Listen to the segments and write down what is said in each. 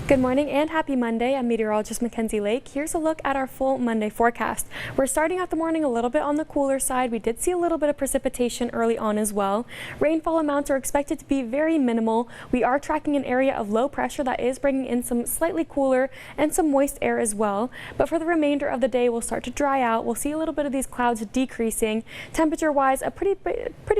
Good morning and happy Monday. I'm meteorologist Mackenzie Lake. Here's a look at our full Monday forecast. We're starting out the morning a little bit on the cooler side. We did see a little bit of precipitation early on as well. Rainfall amounts are expected to be very minimal. We are tracking an area of low pressure that is bringing in some slightly cooler and some moist air as well. But for the remainder of the day, we'll start to dry out. We'll see a little bit of these clouds decreasing. Temperature-wise, a pretty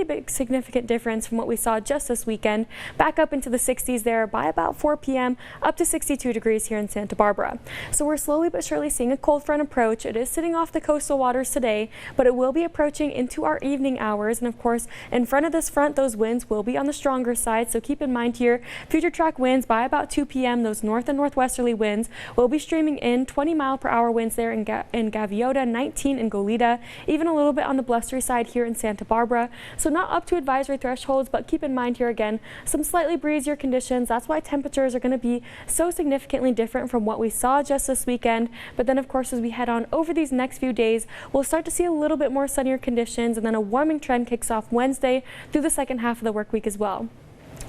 big significant difference from what we saw just this weekend. Back up into the 60s there by about 4 p.m. up to 62 degrees here in Santa Barbara. So we're slowly but surely seeing a cold front approach. It is sitting off the coastal waters today, but it will be approaching into our evening hours. And of course, in front of this front, those winds will be on the stronger side. So keep in mind here, future track winds by about 2 p.m. Those north and northwesterly winds will be streaming in 20-mile-per-hour winds there in Gaviota, 19 in Goleta, even a little bit on the blustery side here in Santa Barbara. So not up to advisory thresholds, but keep in mind here again, some slightly breezier conditions. That's why temperatures are going to be so significantly different from what we saw just this weekend. But then of course, as we head on over these next few days, we'll start to see a little bit more sunnier conditions, and then a warming trend kicks off Wednesday through the second half of the work week as well.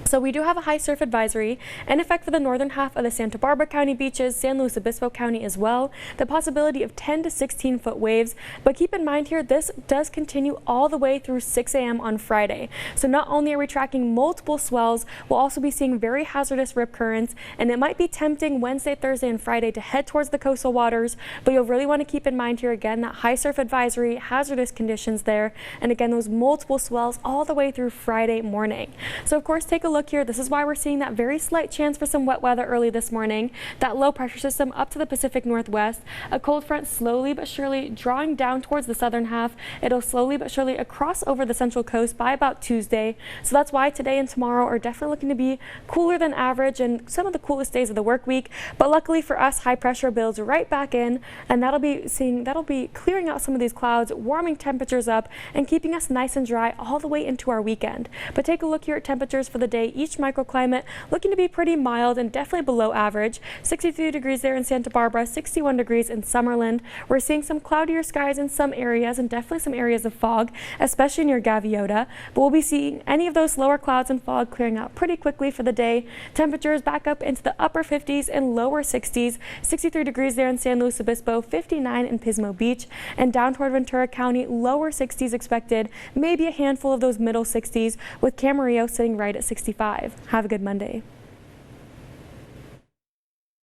So we do have a high surf advisory in effect for the northern half of the Santa Barbara County beaches, San Luis Obispo County as well. The possibility of 10 to 16 foot waves, but keep in mind here, this does continue all the way through 6 a.m. on Friday. So not only are we tracking multiple swells, we'll also be seeing very hazardous rip currents, and it might be tempting Wednesday, Thursday, and Friday to head towards the coastal waters, but you'll really want to keep in mind here again that high surf advisory, hazardous conditions there, and again those multiple swells all the way through Friday morning. So of course, take a look here. This is why we're seeing that very slight chance for some wet weather early this morning. That low pressure system up to the Pacific Northwest. A cold front slowly but surely drawing down towards the southern half. It'll slowly but surely cross over the central coast by about Tuesday. So that's why today and tomorrow are definitely looking to be cooler than average and some of the coolest days of the work week. But luckily for us, high pressure builds right back in, and that'll be clearing out some of these clouds, warming temperatures up, and keeping us nice and dry all the way into our weekend. But take a look here at temperatures for the day. Each microclimate looking to be pretty mild and definitely below average. 63 degrees there in Santa Barbara, 61 degrees in Summerland. We're seeing some cloudier skies in some areas and definitely some areas of fog, especially near Gaviota. But we'll be seeing any of those lower clouds and fog clearing out pretty quickly for the day. Temperatures back up into the upper 50s and lower 60s. 63 degrees there in San Luis Obispo, 59 in Pismo Beach, and down toward Ventura County, lower 60s expected. Maybe a handful of those middle 60s, with Camarillo sitting right at 65. Have a good Monday.